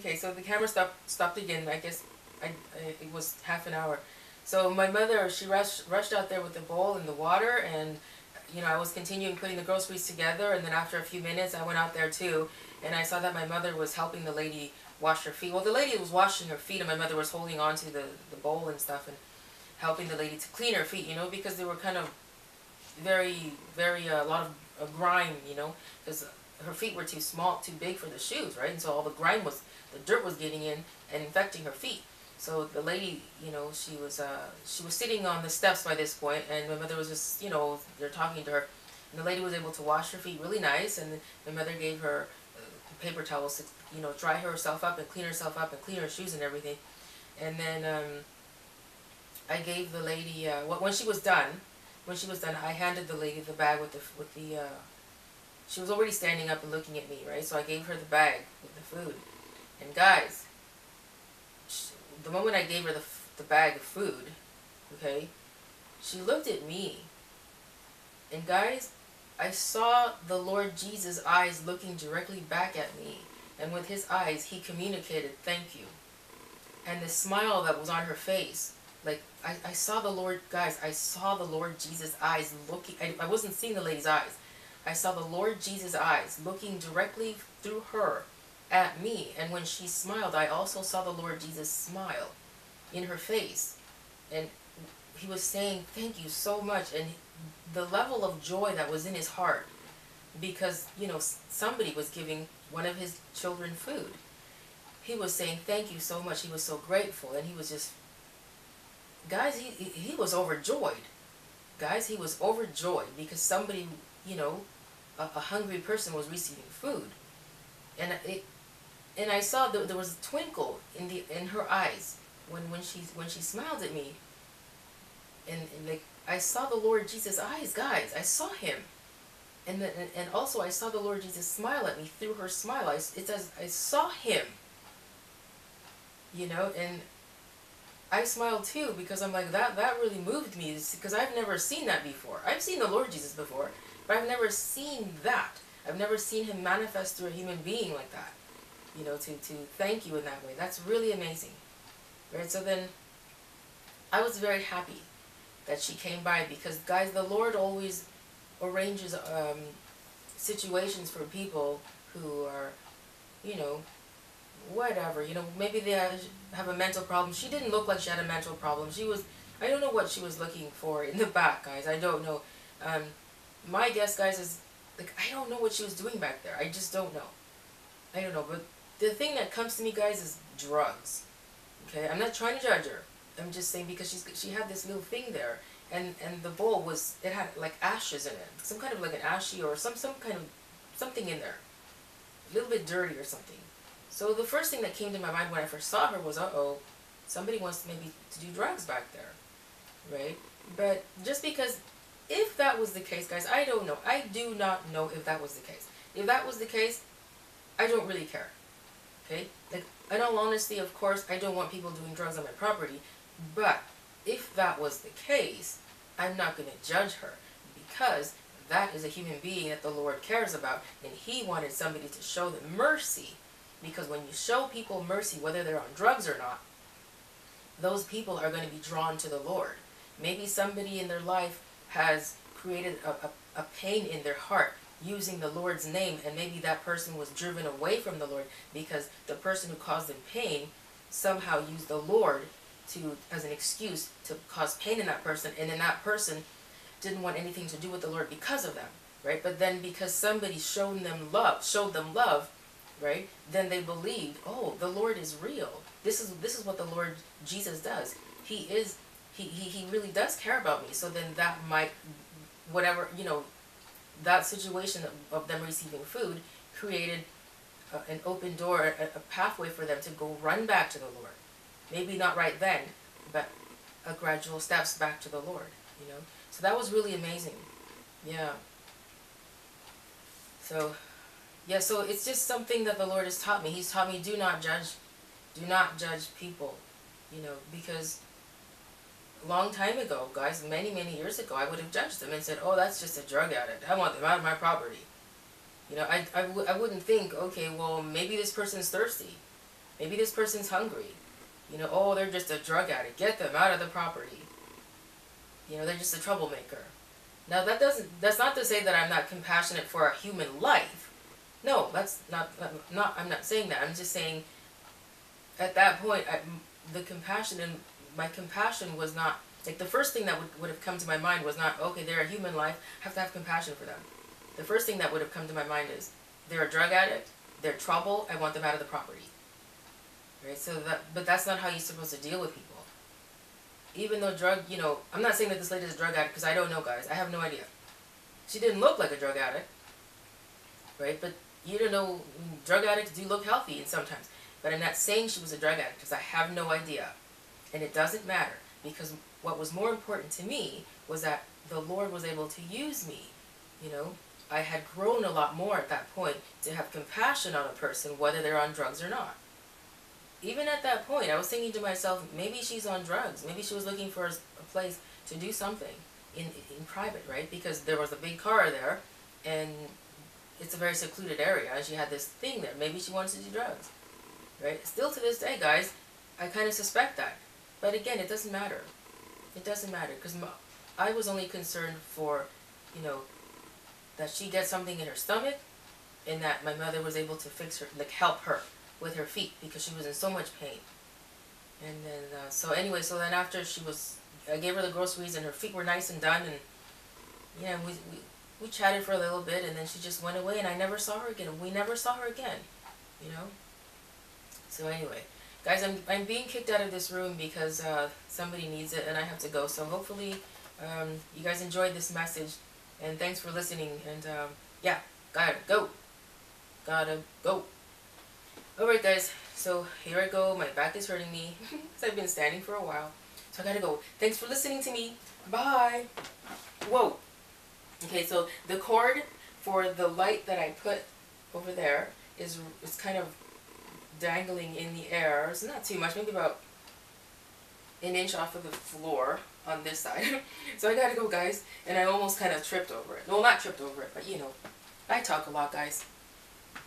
Okay, so the camera stopped again. I guess it was half an hour. So my mother, she rushed out there with the bowl and the water, and I was continuing putting the groceries together, and then after a few minutes I went out there too, and I saw that my mother was helping the lady wash her feet. Well, the lady was washing her feet and my mother was holding on to the bowl and stuff and helping the lady to clean her feet, because they were kind of very, very, a lot of grime, because her feet were too small, too big for the shoes, right? And so all the the dirt was getting in and infecting her feet. So the lady, she was sitting on the steps by this point, and my mother was just, they're talking to her, and the lady was able to wash her feet really nice, and my mother gave her paper towels to, dry herself up and clean herself up and clean her shoes and everything. And then I gave the lady, when she was done, I handed the lady the bag with the she was already standing up and looking at me, right? So I gave her the bag with the food. And guys, the moment I gave her the bag of food, okay, she looked at me. And guys, I saw the Lord Jesus' eyes looking directly back at me. And with his eyes, he communicated, "Thank you." And the smile that was on her face, like, I saw the Lord, guys, I saw the Lord Jesus' eyes looking, I wasn't seeing the lady's eyes. I saw the Lord Jesus' eyes looking directly through her at me. And when she smiled, I also saw the Lord Jesus smile in her face. And he was saying, "Thank you so much." And the level of joy that was in his heart, because, somebody was giving one of his children food. He was saying, "Thank you so much." He was so grateful. And he was just, guys, he was overjoyed. Guys, he was overjoyed because somebody, a hungry person was receiving food. And I saw that there was a twinkle in her eyes when she smiled at me. And like, I saw the Lord Jesus' eyes, guys. I saw him. And also I saw the Lord Jesus smile at me through her smile. It says I saw him. And I smiled too, because I'm like, that really moved me, because I've never seen that before. I've seen the Lord Jesus before, but I've never seen that. I've never seen him manifest through a human being like that. To thank you in that way. That's really amazing. Right? So then I was very happy that she came by, because guys, the Lord always arranges situations for people who are, whatever, maybe they have a mental problem. She didn't look like she had a mental problem. I don't know what she was looking for in the back, guys. I don't know. My guess, guys, is, like, I don't know what she was doing back there. I just don't know. I don't know, but the thing that comes to me, guys, is drugs. Okay, I'm not trying to judge her. I'm just saying, because she had this little thing there, and the bowl it had like ashes in it, some kind of like an ashy or some kind of something in there, a little bit dirty or something. So the first thing that came to my mind when I first saw her was, uh-oh, somebody wants maybe to do drugs back there, right? But just because, if that was the case, guys, I don't know. I do not know if that was the case. If that was the case, I don't really care, okay? Like, in all honesty, of course, I don't want people doing drugs on my property, but if that was the case, I'm not going to judge her, because that is a human being that the Lord cares about, and he wanted somebody to show them mercy. Because when you show people mercy, whether they're on drugs or not, those people are going to be drawn to the Lord. Maybe somebody in their life has created a pain in their heart using the Lord's name, and maybe that person was driven away from the Lord because the person who caused them pain somehow used the Lord as an excuse to cause pain in that person, and then that person didn't want anything to do with the Lord because of them, right? But then because somebody showed them love, right? Then they believed, oh, the Lord is real. This is what the Lord Jesus does. He really does care about me. So then that might, whatever, that situation of them receiving food created an open door, a pathway for them to go run back to the Lord. Maybe not right then, but a gradual steps back to the Lord, So that was really amazing. Yeah. So it's just something that the Lord has taught me. He's taught me, do not judge people, because a long time ago, guys, many, many years ago, I would have judged them and said, oh, that's just a drug addict. I want them out of my property. I wouldn't think, okay, well, maybe this person's thirsty. Maybe this person's hungry. You know, oh, they're just a drug addict. Get them out of the property. You know, they're just a troublemaker. Now that's not to say that I'm not compassionate for a human life. No, that's not, I'm not saying that. I'm just saying at that point, my compassion was not, like the first thing that would have come to my mind was not, okay, they're a human life, I have to have compassion for them. The first thing that would have come to my mind is, they're a drug addict, they're trouble, I want them out of the property. Right? But that's not how you're supposed to deal with people. Even though you know, I'm not saying that this lady is a drug addict, because I don't know, guys. I have no idea. She didn't look like a drug addict. Right? But you don't know, drug addicts do look healthy sometimes. But I'm not saying she was a drug addict, because I have no idea. And it doesn't matter, because what was more important to me was that the Lord was able to use me. You know, I had grown a lot more at that point to have compassion on a person, whether they're on drugs or not. Even at that point, I was thinking to myself, maybe she's on drugs. Maybe she was looking for a place to do something in private, right? Because there was a big car there, and it's a very secluded area, and she had this thing there. Maybe she wants to do drugs, right? Still to this day, guys, I kind of suspect that. But again, it doesn't matter. It doesn't matter, because I was only concerned for, you know, that she gets something in her stomach, and that my mother was able to fix her, like help her with her feet, because she was in so much pain. And then, so anyway, so then after I gave her the groceries, and her feet were nice and done, and yeah, we chatted for a little bit, and then she just went away, and I never saw her again. We never saw her again, you know. So anyway, guys, I'm being kicked out of this room because somebody needs it, and I have to go. So hopefully, you guys enjoyed this message, and thanks for listening. And yeah, gotta go. Alright guys, so here I go. My back is hurting me because I've been standing for a while. So I gotta go. Thanks for listening to me. Bye. Whoa. Okay, so the cord for the light that I put over there is kind of dangling in the air. It's not too much, maybe about an inch off of the floor on this side. So I gotta go, guys. And I almost kind of tripped over it. Well, not tripped over it, but you know, I talk a lot, guys.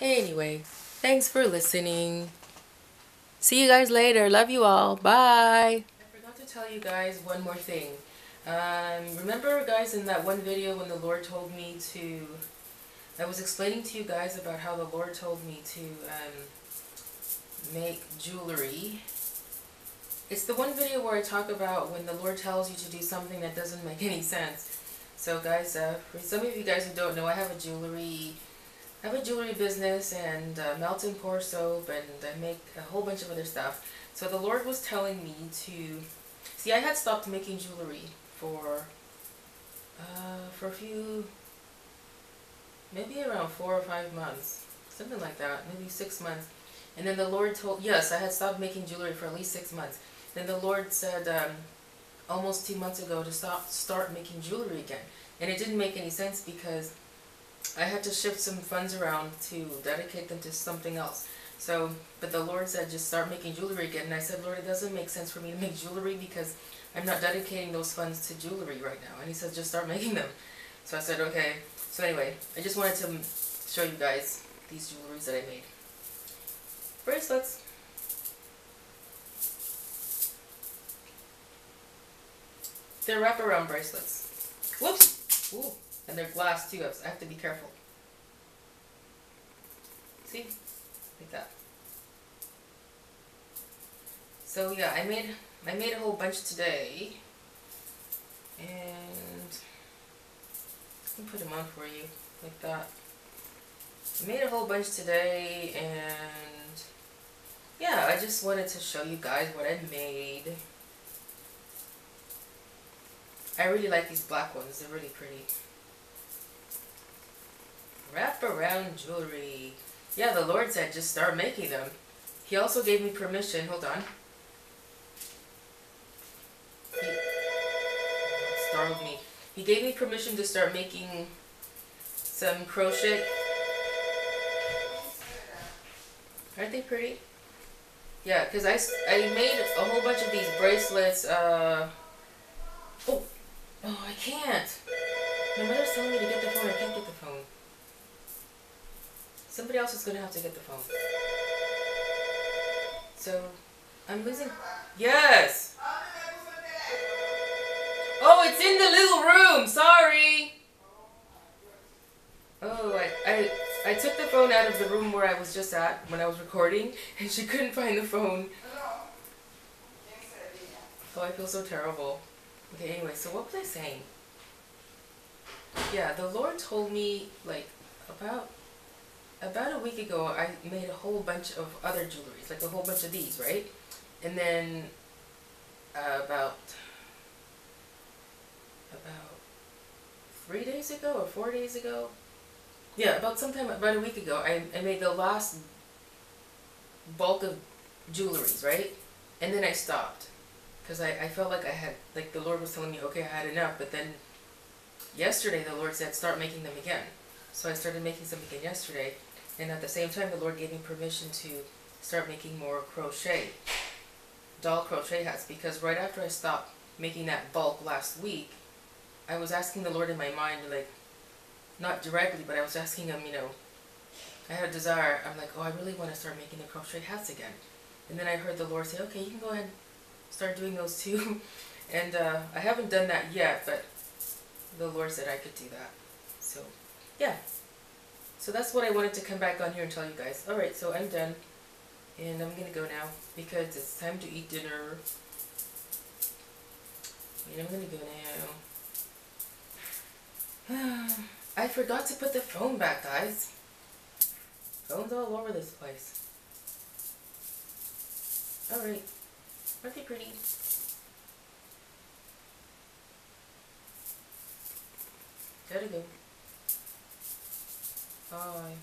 Anyway, thanks for listening. See you guys later. Love you all. Bye. I forgot to tell you guys one more thing. Remember, guys, in that one video when the Lord told me to... I was explaining to you guys about how the Lord told me to make jewelry. It's the one video where I talk about when the Lord tells you to do something that doesn't make any sense. So guys, for some of you guys who don't know, I have a jewelry business, and melt and pour soap, and I make a whole bunch of other stuff. So the Lord was telling me to... See, I had stopped making jewelry for a few... maybe around 4 or 5 months. Something like that. Maybe 6 months. And then the Lord told... Yes, I had stopped making jewelry for at least 6 months. Then the Lord said almost 2 months ago to start making jewelry again. And it didn't make any sense because I had to shift some funds around to dedicate them to something else. So, but the Lord said just start making jewelry again. And I said, Lord, it doesn't make sense for me to make jewelry because I'm not dedicating those funds to jewelry right now. And he said, just start making them. So I said, okay. So anyway, I just wanted to show you guys these jewelries that I made. Bracelets. They're wraparound bracelets. Whoops! Ooh. And they're glass too, I have to be careful. See? Like that. So yeah, I made a whole bunch today. And let me put them on for you, like that. I made a whole bunch today, and yeah, I just wanted to show you guys what I made. I really like these black ones, they're really pretty. Wraparound jewelry. Yeah, the Lord said just start making them. He also gave me permission, hold on. He startled me. He gave me permission to start making some crochet. Aren't they pretty? Yeah, because I made a whole bunch of these bracelets. Oh, I can't. My mother's telling me to get the phone. I can't get the phone. Somebody else is going to have to get the phone. So, I'm losing. Yes! Oh, it's in the little room! Sorry! Oh, I took the phone out of the room where I was just at when I was recording, and she couldn't find the phone. Oh, I feel so terrible. Okay, anyway, so what was I saying? Yeah, the Lord told me, like, about a week ago, I made a whole bunch of other jewelries, like a whole bunch of these, right? And then about 3 days ago or 4 days ago, yeah, about a week ago, I made the last bulk of jewelries, right? And then I stopped because I felt like I had, like the Lord was telling me, okay, I had enough, but then yesterday the Lord said start making them again. So I started making some again yesterday, and at the same time the Lord gave me permission to start making more crochet, doll crochet hats, because right after I stopped making that bulk last week, I was asking the Lord in my mind, like, not directly, but I was asking him, I had a desire. I'm like, oh, I really want to start making the crochet hats again. And then I heard the Lord say, okay, you can go ahead and start doing those too. And I haven't done that yet, but the Lord said I could do that. So, yeah. So that's what I wanted to come back on here and tell you guys. Alright, so I'm done. And I'm going to go now because it's time to eat dinner. And I'm going to go now. I forgot to put the phone back, guys. Phone's all over this place. Alright. Aren't they pretty? Gotta go. Bye.